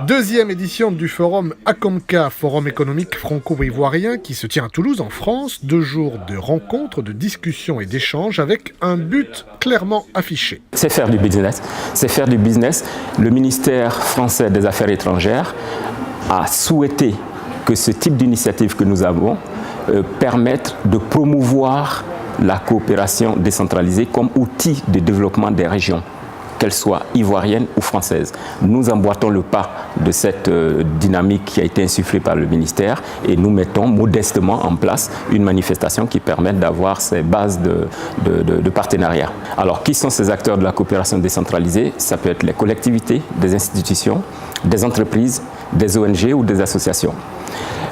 Deuxième édition du forum ACOMCA, Forum économique franco-ivoirien, qui se tient à Toulouse, en France. 2 jours de rencontres, de discussions et d'échanges avec un but clairement affiché. C'est faire du business. C'est faire du business. Le ministère français des Affaires étrangères a souhaité que ce type d'initiative que nous avons permette de promouvoir la coopération décentralisée comme outil de développement des régions, qu'elles soient ivoiriennes ou françaises. Nous emboîtons le pas de cette dynamique qui a été insufflée par le ministère et nous mettons modestement en place une manifestation qui permette d'avoir ces bases de partenariat. Alors, qui sont ces acteurs de la coopération décentralisée? Ça peut être les collectivités, des institutions, des entreprises, des ONG ou des associations.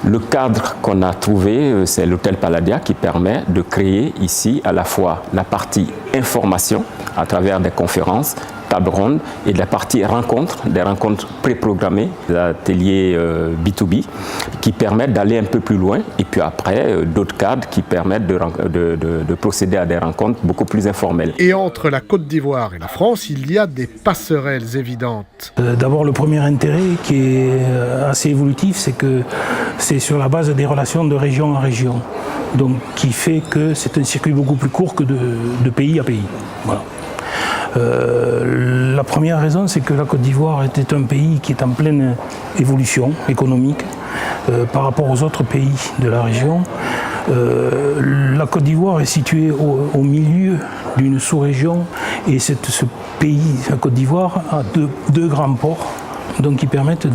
Le cadre qu'on a trouvé, c'est l'hôtel Palladia qui permet de créer ici à la fois la partie information à travers des conférences, tables rondes et de la partie rencontres, des rencontres préprogrammées, des ateliers B2B qui permettent d'aller un peu plus loin et puis après d'autres cadres qui permettent de procéder à des rencontres beaucoup plus informelles. Et entre la Côte d'Ivoire et la France, il y a des passerelles évidentes. D'abord, le premier intérêt qui est assez évolutif, c'est que c'est sur la base des relations de région en région, donc qui fait que c'est un circuit beaucoup plus court que de pays à pays. Voilà. La première raison, c'est que la Côte d'Ivoire était un pays qui est en pleine évolution économique par rapport aux autres pays de la région. La Côte d'Ivoire est située au milieu d'une sous-région et ce pays, la Côte d'Ivoire, a deux grands ports donc qui permettent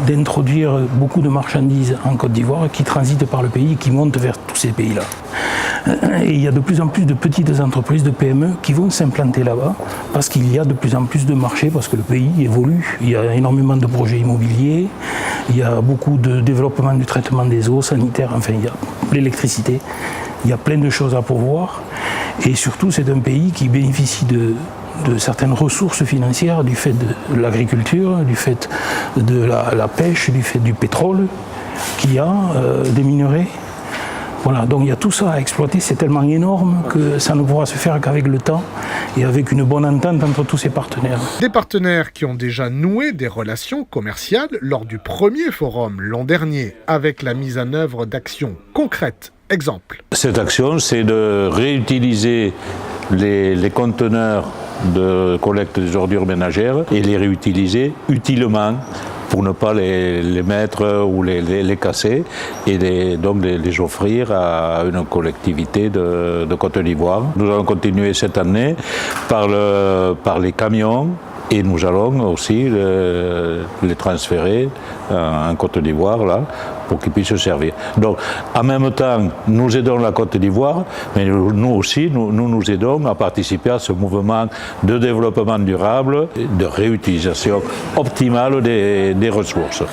d'introduire beaucoup de marchandises en Côte d'Ivoire qui transitent par le pays et qui montent vers tous ces pays-là. Et il y a de plus en plus de petites entreprises, de PME qui vont s'implanter là-bas parce qu'il y a de plus en plus de marchés, parce que le pays évolue. Il y a énormément de projets immobiliers, il y a beaucoup de développement du traitement des eaux sanitaires, enfin il y a l'électricité, il y a plein de choses à pourvoir. Et surtout c'est un pays qui bénéficie de certaines ressources financières du fait de l'agriculture, du fait de la pêche, du fait du pétrole qu'il y a, des minerais. Voilà, donc il y a tout ça à exploiter, c'est tellement énorme que ça ne pourra se faire qu'avec le temps et avec une bonne entente entre tous ces partenaires. Des partenaires qui ont déjà noué des relations commerciales lors du premier forum l'an dernier, avec la mise en œuvre d'actions concrètes. Exemple. Cette action, c'est de réutiliser les conteneurs de collecte des ordures ménagères et les réutiliser utilement pour ne pas les mettre ou les casser et donc les offrir à une collectivité de Côte d'Ivoire. Nous allons continuer cette année par les camions et nous allons aussi les transférer en Côte d'Ivoire là, pour qu'ils puissent se servir. Donc en même temps, nous aidons la Côte d'Ivoire, mais nous aussi, nous aidons à participer à ce mouvement de développement durable, de réutilisation optimale des ressources.